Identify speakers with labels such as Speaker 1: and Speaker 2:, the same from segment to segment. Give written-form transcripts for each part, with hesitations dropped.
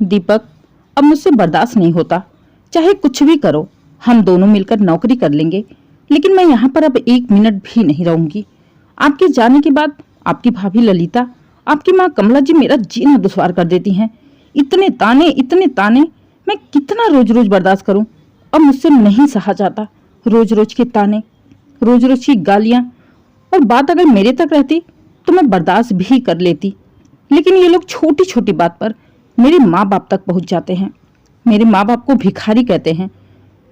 Speaker 1: दीपक, अब मुझसे बर्दाश्त नहीं होता। चाहे कुछ भी करो, हम दोनों मिलकर नौकरी कर लेंगे, लेकिन मैं यहाँ पर अब एक मिनट भी नहीं रहूंगी। आपके जाने के बाद आपकी भाभी ललिता, आपकी माँ कमला जी मेरा जीना दुश्वार कर देती हैं। इतने ताने मैं कितना रोज रोज बर्दाश्त करूं। अब मुझसे नहीं सहा जाता। रोज रोज के ताने, रोज रोज की गालियां। और बात अगर मेरे तक रहती तो मैं बर्दाश्त भी कर लेती, लेकिन ये लोग छोटी छोटी बात पर मेरे माँ बाप तक पहुंच जाते हैं। मेरे माँ बाप को भिखारी कहते हैं।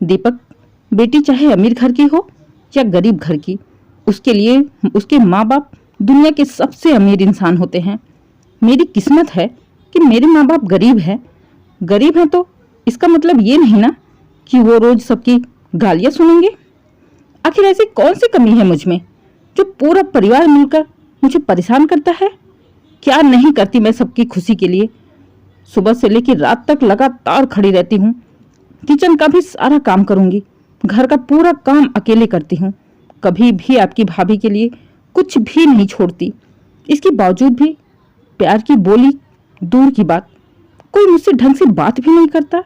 Speaker 1: दीपक, बेटी चाहे अमीर घर की हो या गरीब घर की, उसके लिए उसके माँ बाप दुनिया के सबसे अमीर इंसान होते हैं। मेरी किस्मत है कि मेरे माँ बाप गरीब हैं। गरीब हैं तो इसका मतलब ये नहीं ना कि वो रोज सबकी गालियां सुनेंगे। आखिर ऐसी कौन सी कमी है मुझ में जो पूरा परिवार मिलकर मुझे परेशान करता है? क्या नहीं करती मैं सबकी खुशी के लिए। सुबह से लेकर रात तक लगातार खड़ी रहती हूँ। किचन का भी सारा काम करूंगी, घर का पूरा काम अकेले करती हूँ। कभी भी आपकी भाभी के लिए कुछ भी नहीं छोड़ती। इसके बावजूद भी प्यार की बोली दूर की बात, कोई मुझसे ढंग से बात भी नहीं करता।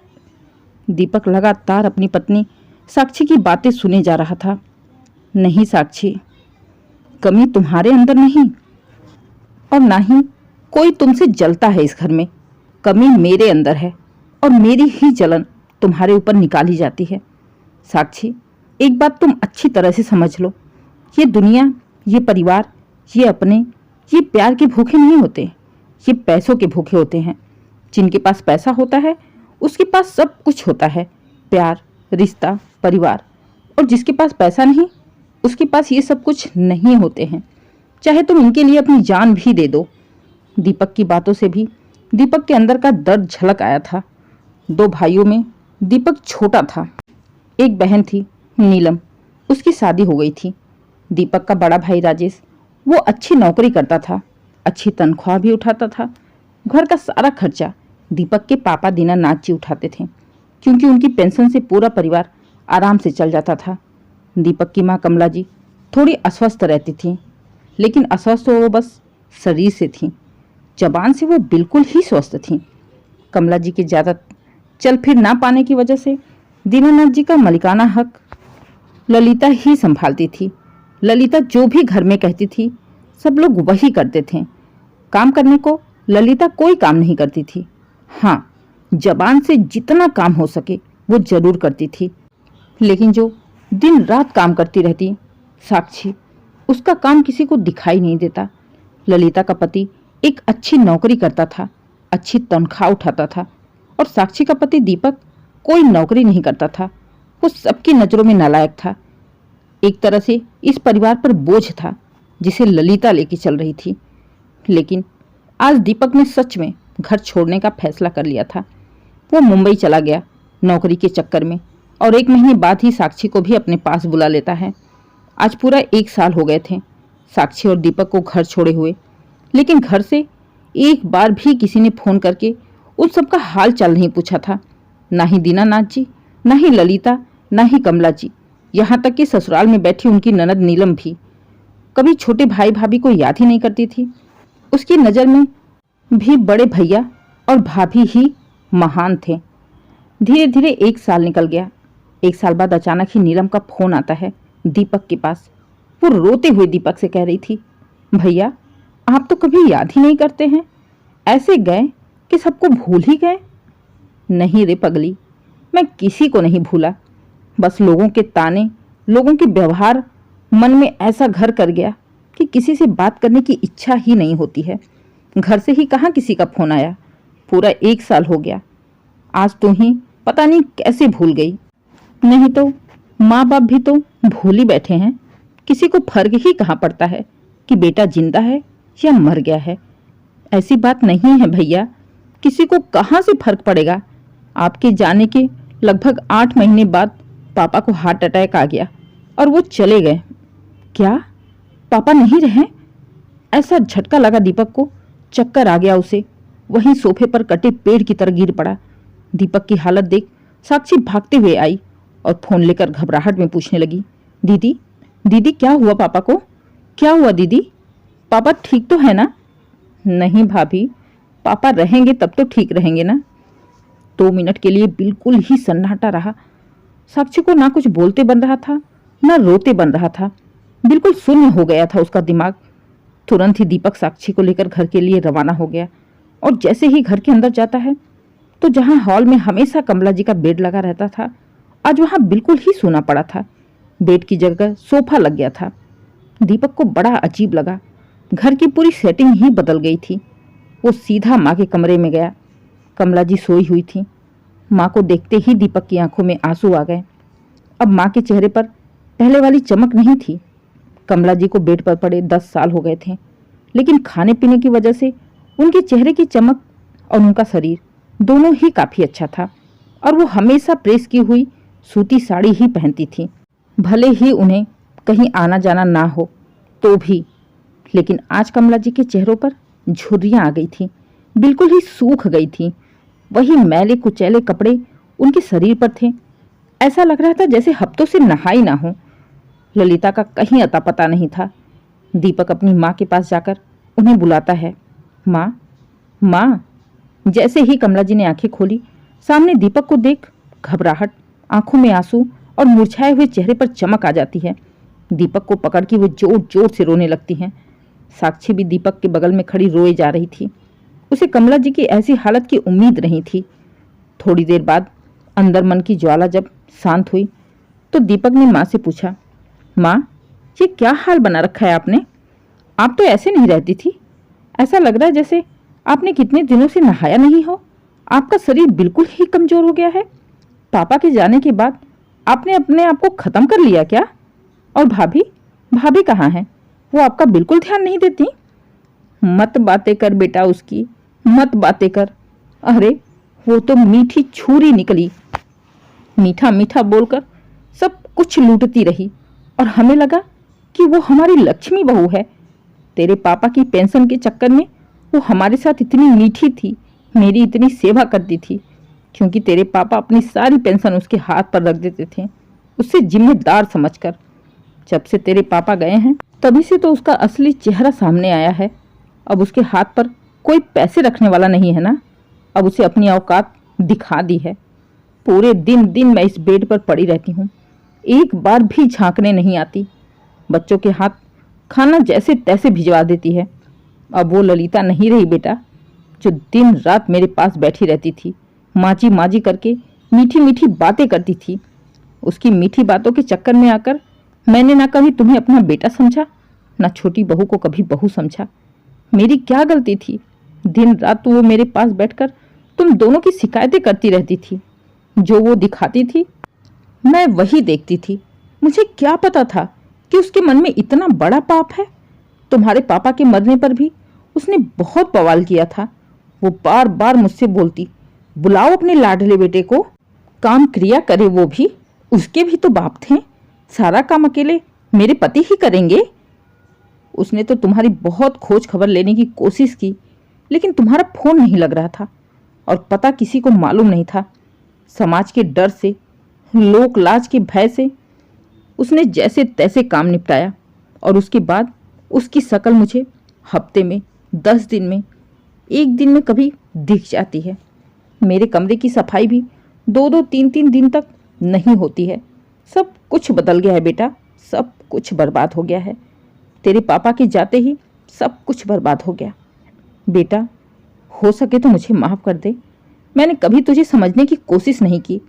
Speaker 1: दीपक लगातार अपनी पत्नी साक्षी की बातें सुने जा रहा था। नहीं साक्षी, कमी तुम्हारे अंदर नहीं, और ना ही कोई तुमसे जलता है इस घर में। कमी मेरे अंदर है और मेरी ही जलन तुम्हारे ऊपर निकाली जाती है। साक्षी, एक बात तुम अच्छी तरह से समझ लो, ये दुनिया, ये परिवार, ये अपने, ये प्यार के भूखे नहीं होते, ये पैसों के भूखे होते हैं। जिनके पास पैसा होता है उसके पास सब कुछ होता है, प्यार, रिश्ता, परिवार। और जिसके पास पैसा नहीं, उसके पास ये सब कुछ नहीं होते हैं, चाहे तुम इनके लिए अपनी जान भी दे दो। दीपक की बातों से भी दीपक के अंदर का दर्द झलक आया था। दो भाइयों में दीपक छोटा था। एक बहन थी नीलम, उसकी शादी हो गई थी। दीपक का बड़ा भाई राजेश, वो अच्छी नौकरी करता था, अच्छी तनख्वाह भी उठाता था। घर का सारा खर्चा दीपक के पापा दीनानाथ जी उठाते थे, क्योंकि उनकी पेंशन से पूरा परिवार आराम से चल जाता था। दीपक की माँ कमला जी थोड़ी अस्वस्थ रहती थी, लेकिन अस्वस्थ वो बस शरीर से थी, जबान से वो बिल्कुल ही स्वस्थ थी। कमला जी के ज़्यादा चल फिर ना पाने की वजह से दीनानाथ जी का मलिकाना हक ललिता ही संभालती थी। ललिता जो भी घर में कहती थी सब लोग वही करते थे। काम करने को ललिता कोई काम नहीं करती थी। हाँ, जबान से जितना काम हो सके वो जरूर करती थी, लेकिन जो दिन रात काम करती रहती साक्षी, उसका काम किसी को दिखाई नहीं देता। ललिता का पति एक अच्छी नौकरी करता था, अच्छी तनख्वाह उठाता था, और साक्षी का पति दीपक कोई नौकरी नहीं करता था। वो सबकी नज़रों में नालायक था, एक तरह से इस परिवार पर बोझ था जिसे ललिता लेके चल रही थी। लेकिन आज दीपक ने सच में घर छोड़ने का फैसला कर लिया था। वो मुंबई चला गया नौकरी के चक्कर में, और 1 महीने बाद ही साक्षी को भी अपने पास बुला लेता है। आज पूरा 1 साल हो गए थे साक्षी और दीपक को घर छोड़े हुए, लेकिन घर से एक बार भी किसी ने फोन करके उन सबका हाल चाल नहीं पूछा था। ना ही दीनानाथ जी, ना ही ललिता, ना ही कमला जी, यहाँ तक कि ससुराल में बैठी उनकी ननद नीलम भी कभी छोटे भाई भाभी को याद ही नहीं करती थी। उसकी नज़र में भी बड़े भैया और भाभी ही महान थे। धीरे धीरे 1 साल निकल गया। 1 साल बाद अचानक ही नीलम का फोन आता है दीपक के पास। वो रोते हुए दीपक से कह रही थी, भैया आप तो कभी याद ही नहीं करते हैं, ऐसे गए कि सबको भूल ही गए। नहीं रे पगली, मैं किसी को नहीं भूला, बस लोगों के ताने, लोगों के व्यवहार मन में ऐसा घर कर गया कि किसी से बात करने की इच्छा ही नहीं होती है। घर से ही कहाँ किसी का फोन आया। पूरा 1 साल हो गया। आज तो ही पता नहीं कैसे भूल गई। नहीं तो माँ बाप भी तो भूल ही बैठे हैं। किसी को फर्क ही कहाँ पड़ता है कि बेटा जिंदा है या मर गया है। ऐसी बात नहीं है भैया, किसी को कहाँ से फर्क पड़ेगा। आपके जाने के लगभग 8 महीने बाद पापा को हार्ट अटैक आ गया और वो चले गए। क्या पापा नहीं रहे? ऐसा झटका लगा दीपक को, चक्कर आ गया उसे। वहीं सोफे पर कटे पेड़ की तरह गिर पड़ा। दीपक की हालत देख साक्षी भागते हुए आई और फोन लेकर घबराहट में पूछने लगी, दीदी दीदी क्या हुआ पापा को? क्या हुआ दीदी? पापा ठीक तो है ना? नहीं भाभी, पापा रहेंगे तब तो ठीक रहेंगे ना। 2 मिनट के लिए बिल्कुल ही सन्नाटा रहा। साक्षी को ना कुछ बोलते बन रहा था, ना रोते बन रहा था। बिल्कुल शून्य हो गया था उसका दिमाग। तुरंत ही दीपक साक्षी को लेकर घर के लिए रवाना हो गया और जैसे ही घर के अंदर जाता है तो जहां हॉल में हमेशा कमला जी का बेड लगा रहता था, आज वहां बिल्कुल ही सूना पड़ा था। बेड की जगह सोफा लग गया था। दीपक को बड़ा अजीब लगा। घर की पूरी सेटिंग ही बदल गई थी। वो सीधा माँ के कमरे में गया। कमला जी सोई हुई थी। माँ को देखते ही दीपक की आंखों में आंसू आ गए। अब माँ के चेहरे पर पहले वाली चमक नहीं थी। कमला जी को बेड पर पड़े 10 साल हो गए थे, लेकिन खाने पीने की वजह से उनके चेहरे की चमक और उनका शरीर दोनों ही काफी अच्छा था। और वो हमेशा प्रेस की हुई सूती साड़ी ही पहनती थी, भले ही उन्हें कहीं आना जाना ना हो तो भी। लेकिन आज कमला जी के चेहरों पर झुर्रियां आ गई थी, बिल्कुल ही सूख गई थी। वही मैले कुचैले कपड़े उनके शरीर पर थे। ऐसा लग रहा था जैसे हफ्तों से नहाई ना हो। ललिता का कहीं अता पता नहीं था। दीपक अपनी माँ के पास जाकर उन्हें बुलाता है, माँ, माँ। जैसे ही कमला जी ने आंखें खोली, सामने दीपक को देख घबराहट, आंखों में आंसू और मुरझाए हुए चेहरे पर चमक आ जाती है। दीपक को पकड़ के वो जोर जोर से रोने लगती हैं। साक्षी भी दीपक के बगल में खड़ी रोए जा रही थी। उसे कमला जी की ऐसी हालत की उम्मीद नहीं थी। थोड़ी देर बाद अंदर मन की ज्वाला जब शांत हुई तो दीपक ने माँ से पूछा, माँ, ये क्या हाल बना रखा है आपने? आप तो ऐसे नहीं रहती थी। ऐसा लग रहा है जैसे आपने कितने दिनों से नहाया नहीं हो। आपका शरीर बिल्कुल ही कमजोर हो गया है। पापा के जाने के बाद आपने अपने आप को खत्म कर लिया क्या? और भाभी, भाभी कहाँ हैं? वो आपका बिल्कुल ध्यान नहीं देती। मत बातें कर बेटा उसकी, मत बातें कर। अरे वो तो मीठी छुरी निकली। मीठा मीठा बोलकर सब कुछ लूटती रही और हमें लगा कि वो हमारी लक्ष्मी बहू है। तेरे पापा की पेंशन के चक्कर में वो हमारे साथ इतनी मीठी थी, मेरी इतनी सेवा करती थी, क्योंकि तेरे पापा अपनी सारी पेंशन उसके हाथ पर रख देते थे, उससे जिम्मेदार समझकर। जब से तेरे पापा गए हैं तभी से तो उसका असली चेहरा सामने आया है। अब उसके हाथ पर कोई पैसे रखने वाला नहीं है ना। अब उसे अपनी औकात दिखा दी है। पूरे दिन दिन मैं इस बेड पर पड़ी रहती हूँ, एक बार भी झांकने नहीं आती। बच्चों के हाथ खाना जैसे तैसे भिजवा देती है। अब वो ललिता नहीं रही बेटा, जो दिन रात मेरे पास बैठी रहती थी, माजी माजी करके मीठी मीठी बातें करती थी। उसकी मीठी बातों के चक्कर में आकर मैंने ना कभी तुम्हें अपना बेटा समझा, ना छोटी बहू को कभी बहू समझा। मेरी क्या गलती थी? दिन रात तो वो मेरे पास बैठकर तुम दोनों की शिकायतें करती रहती थी। जो वो दिखाती थी मैं वही देखती थी। मुझे क्या पता था कि उसके मन में इतना बड़ा पाप है। तुम्हारे पापा के मरने पर भी उसने बहुत बवाल किया था। वो बार बार मुझसे बोलती, बुलाओ अपने लाडले बेटे को, काम क्रिया करे। वो भी, उसके भी तो बाप थे। सारा काम अकेले मेरे पति ही करेंगे। उसने तो तुम्हारी बहुत खोज खबर लेने की कोशिश की, लेकिन तुम्हारा फोन नहीं लग रहा था और पता किसी को मालूम नहीं था। समाज के डर से, लोक लाज के भय से उसने जैसे तैसे काम निपटाया। और उसके बाद उसकी शक्ल मुझे हफ्ते में, 10 दिन में, एक दिन में कभी दिख जाती है। मेरे कमरे की सफाई भी 2-2, 3-3 दिन तक नहीं होती है। सब कुछ बदल गया है बेटा, सब कुछ बर्बाद हो गया है। तेरे पापा के जाते ही सब कुछ बर्बाद हो गया। बेटा, हो सके तो मुझे माफ़ कर दे। मैंने कभी तुझे समझने की कोशिश नहीं की,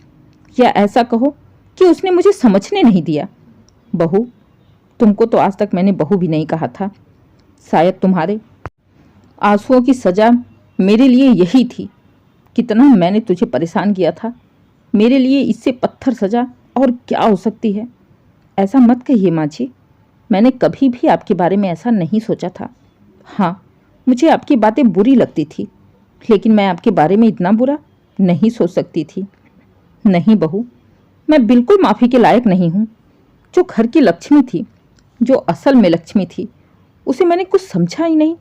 Speaker 1: या ऐसा कहो कि उसने मुझे समझने नहीं दिया। बहू, तुमको तो आज तक मैंने बहू भी नहीं कहा था। शायद तुम्हारे आंसुओं की सज़ा मेरे लिए यही थी। कितना मैंने तुझे परेशान किया था। मेरे लिए इससे पत्थर सजा और क्या हो सकती है। ऐसा मत कहिए माँ जी, मैंने कभी भी आपके बारे में ऐसा नहीं सोचा था। हाँ, मुझे आपकी बातें बुरी लगती थी, लेकिन मैं आपके बारे में इतना बुरा नहीं सोच सकती थी। नहीं बहू, मैं बिल्कुल माफ़ी के लायक नहीं हूँ। जो घर की लक्ष्मी थी, जो असल में लक्ष्मी थी, उसे मैंने कुछ समझा ही नहीं।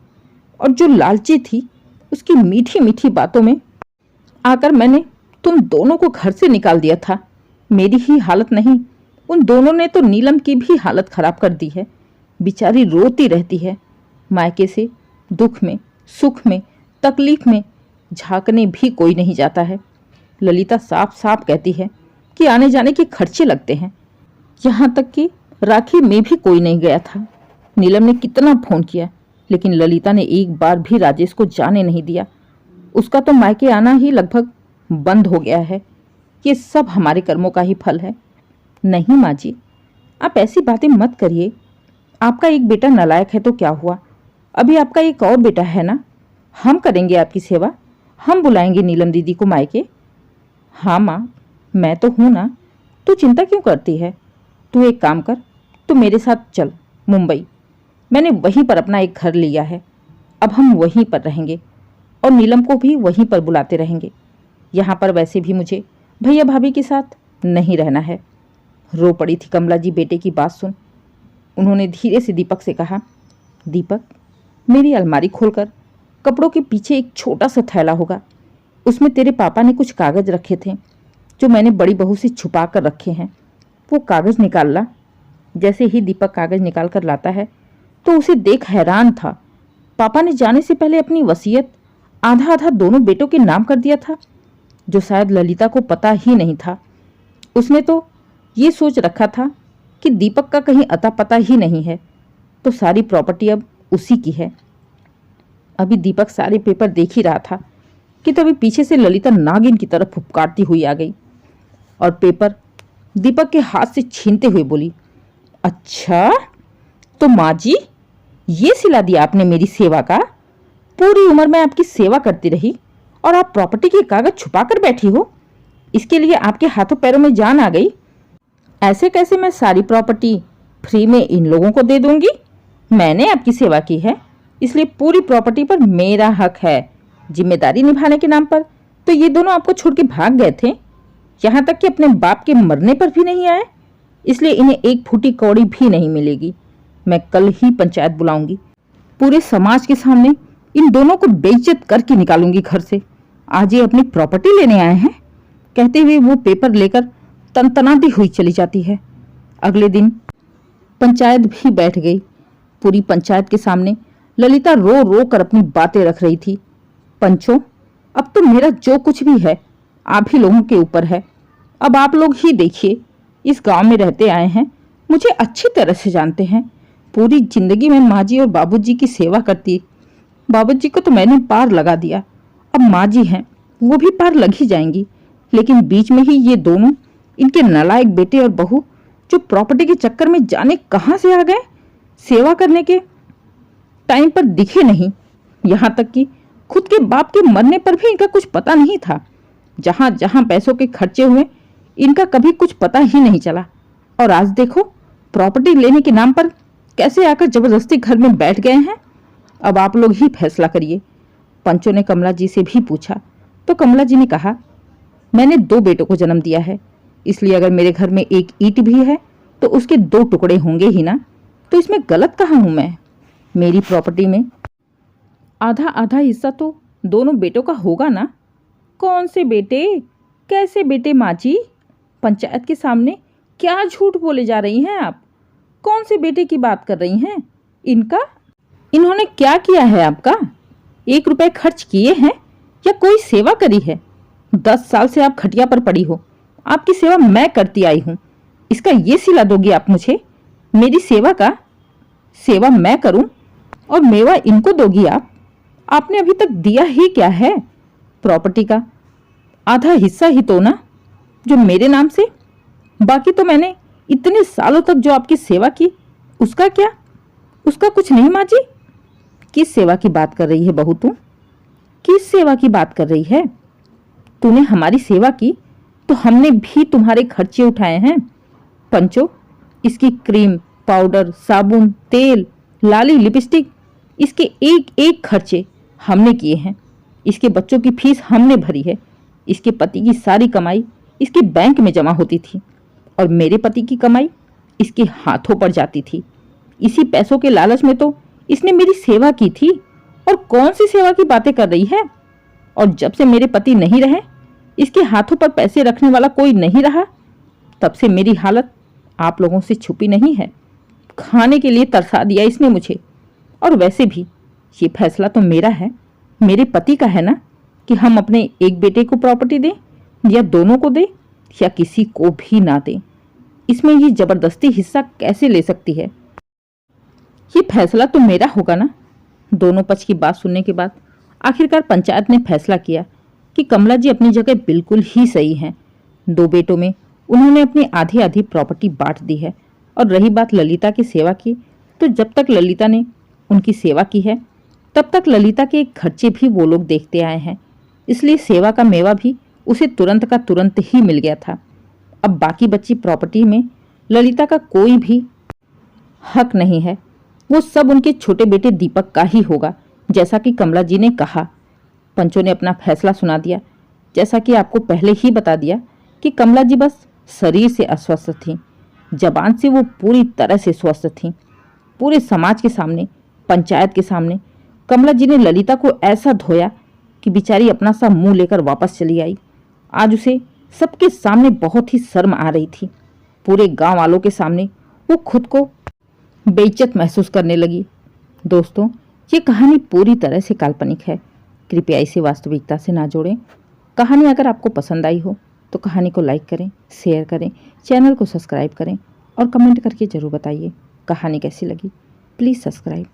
Speaker 1: और जो लालची थी, उसकी मीठी मीठी बातों में आकर मैंने तुम दोनों को घर से निकाल दिया था। मेरी ही हालत नहीं, उन दोनों ने तो नीलम की भी हालत खराब कर दी है। बेचारी रोती रहती है। मायके से दुख में, सुख में, तकलीफ में झांकने भी कोई नहीं जाता है। ललिता साफ साफ कहती है कि आने जाने के खर्चे लगते हैं। यहाँ तक कि राखी में भी कोई नहीं गया था। नीलम ने कितना फोन किया, लेकिन ललिता ने एक बार भी राजेश को जाने नहीं दिया। उसका तो मायके आना ही लगभग बंद हो गया है। ये सब हमारे कर्मों का ही फल है। नहीं माँ जी, आप ऐसी बातें मत करिए। आपका एक बेटा नालायक है तो क्या हुआ, अभी आपका एक और बेटा है ना। हम करेंगे आपकी सेवा, हम बुलाएंगे नीलम दीदी को मायके। हाँ माँ, मैं तो हूं ना, तू चिंता क्यों करती है। तू एक काम कर, तू मेरे साथ चल मुंबई। मैंने वहीं पर अपना एक घर लिया है, अब हम वहीं पर रहेंगे और नीलम को भी वहीं पर बुलाते रहेंगे। यहाँ पर वैसे भी मुझे भैया भाभी के साथ नहीं रहना है। रो पड़ी थी कमला जी बेटे की बात सुन। उन्होंने धीरे से दीपक से कहा, दीपक, मेरी अलमारी खोलकर कपड़ों के पीछे एक छोटा सा थैला होगा, उसमें तेरे पापा ने कुछ कागज रखे थे जो मैंने बड़ी बहू से छुपा कर रखे हैं। वो कागज निकाल ला। जैसे ही दीपक कागज निकाल कर लाता है तो उसे देख हैरान था। पापा ने जाने से पहले अपनी वसीयत आधा आधा दोनों बेटों के नाम कर दिया था, जो शायद ललिता को पता ही नहीं था। उसने तो ये सोच रखा था कि दीपक का कहीं अता पता ही नहीं है, तो सारी प्रॉपर्टी अब उसी की है। अभी दीपक सारे पेपर देख ही रहा था कि तभी पीछे से ललिता नागिन की तरफ फुफकारती हुई आ गई और पेपर दीपक के हाथ से छीनते हुए बोली, अच्छा तो माँ जी, ये सिला दिया आपने मेरी सेवा का। पूरी उम्र मैं आपकी सेवा करती रही और आप प्रॉपर्टी के कागज छुपा कर बैठी हो। इसके लिए आपके हाथों पैरों में जान आ गई। ऐसे कैसे मैं सारी प्रॉपर्टी फ्री में इन लोगों को दे दूंगी। मैंने आपकी सेवा की है, इसलिए पूरी प्रॉपर्टी पर मेरा हक है। जिम्मेदारी निभाने के नाम पर तो ये दोनों आपको छोड़ के भाग गए थे, यहाँ तक कि अपने बाप के मरने पर भी नहीं आए। इसलिए इन्हें एक फूटी कौड़ी भी नहीं मिलेगी। मैं कल ही पंचायत बुलाऊंगी, पूरे समाज के सामने इन दोनों को बेइज्जत करके निकालूंगी घर से। आज ये अपनी प्रॉपर्टी लेने आए हैं, कहते हुए वो पेपर लेकर तनतनाती हुई चली जाती है। अगले दिन पंचायत भी बैठ गई। पूरी पंचायत के सामने ललिता रो रो कर अपनी बातें रख रही थी। पंचों, अब तो मेरा जो कुछ भी है आप ही लोगों के ऊपर है। अब आप लोग ही देखिए, इस गांव में रहते आए हैं, मुझे अच्छी तरह से जानते हैं। पूरी जिंदगी में माँ जी और बाबूजी की सेवा करती। बाबूजी को तो मैंने पार लगा दिया, अब माँ जी हैं, वो भी पार लग ही जाएंगी। लेकिन बीच में ही ये दोनों, इनके नालायक बेटे और बहू, जो प्रॉपर्टी के चक्कर में जाने कहाँ से आ गए, सेवा करने के टाइम पर दिखे नहीं। यहाँ तक कि खुद के बाप के मरने पर भी इनका कुछ पता नहीं था। जहां जहां पैसों के खर्चे हुए इनका कभी कुछ पता ही नहीं चला। और आज देखो, प्रॉपर्टी लेने के नाम पर कैसे आकर जबरदस्ती घर में बैठ गए हैं। अब आप लोग ही फैसला करिए। पंचों ने कमला जी से भी पूछा तो कमला जी ने कहा, मैंने 2 बेटों को जन्म दिया है, इसलिए अगर मेरे घर में एक ईंट भी है तो उसके 2 टुकड़े होंगे ही ना। तो इसमें गलत कहाँ हूं मैं। मेरी प्रॉपर्टी में आधा आधा हिस्सा तो दोनों बेटों का होगा ना। कौन से बेटे, कैसे बेटे माँ जी? पंचायत के सामने क्या झूठ बोले जा रही हैं आप? कौन से बेटे की बात कर रही हैं? इनका, इन्होंने क्या किया है आपका? 1 रुपए खर्च किए हैं या कोई सेवा करी है? 10 साल से आप खटिया पर पड़ी हो, आपकी सेवा मैं करती आई हूँ। इसका ये सिला दोगी आप मुझे? मेरी सेवा का सेवा मैं करूं और मेवा इनको दोगी आप? आपने अभी तक दिया ही क्या है? प्रॉपर्टी का आधा हिस्सा ही तो ना, जो मेरे नाम से। बाकी तो मैंने इतने सालों तक जो आपकी सेवा की, उसका क्या? उसका कुछ नहीं माँ जी। किस सेवा की बात कर रही है बहू तू? किस सेवा की बात कर रही है? तूने हमारी सेवा की तो हमने भी तुम्हारे खर्चे उठाए हैं। पंचो, इसकी क्रीम, पाउडर, साबुन, तेल, लाली, लिपस्टिक, इसके एक एक खर्चे हमने किए हैं। इसके बच्चों की फीस हमने भरी है। इसके पति की सारी कमाई इसके बैंक में जमा होती थी और मेरे पति की कमाई इसके हाथों पर जाती थी। इसी पैसों के लालच में तो इसने मेरी सेवा की थी। और कौन सी सेवा की बातें कर रही है? और जब से मेरे पति नहीं रहे, इसके हाथों पर पैसे रखने वाला कोई नहीं रहा, तब से मेरी हालत आप लोगों से छुपी नहीं है। खाने के लिए तरसा दिया इसने मुझे। और वैसे भी ये फैसला तो मेरा है, मेरे पति का है ना, कि हम अपने एक बेटे को प्रॉपर्टी दें या दोनों को दे या किसी को भी ना दे। इसमें ये जबरदस्ती हिस्सा कैसे ले सकती है? ये फैसला तो मेरा होगा ना। दोनों पक्ष की बात सुनने के बाद आखिरकार पंचायत ने फैसला किया कि कमला जी अपनी जगह बिल्कुल ही सही हैं। 2 बेटों में उन्होंने अपनी आधी आधी प्रॉपर्टी बांट दी है। और रही बात ललिता की सेवा की, तो जब तक ललिता ने उनकी सेवा की है तब तक ललिता के खर्चे भी वो लोग देखते आए हैं, इसलिए सेवा का मेवा भी उसे तुरंत का तुरंत ही मिल गया था। अब बाकी बची प्रॉपर्टी में ललिता का कोई भी हक नहीं है, वो सब उनके छोटे बेटे दीपक का ही होगा, जैसा कि कमला जी ने कहा। पंचों ने अपना फैसला सुना दिया। जैसा कि आपको पहले ही बता दिया कि कमला जी बस शरीर से अस्वस्थ थीं, जबान से वो पूरी तरह से स्वस्थ थीं। पूरे समाज के सामने, पंचायत के सामने कमला जी ने ललिता को ऐसा धोया कि बेचारी अपना सा मुंह लेकर वापस चली आई। आज उसे सबके सामने बहुत ही शर्म आ रही थी। पूरे गांव वालों के सामने वो खुद को बेइज्जत महसूस करने लगी। दोस्तों, ये कहानी पूरी तरह से काल्पनिक है, कृपया इसे वास्तविकता से ना जोड़ें। कहानी अगर आपको पसंद आई हो तो कहानी को लाइक करें, शेयर करें, चैनल को सब्सक्राइब करें और कमेंट करके ज़रूर बताइए कहानी कैसी लगी। Please subscribe.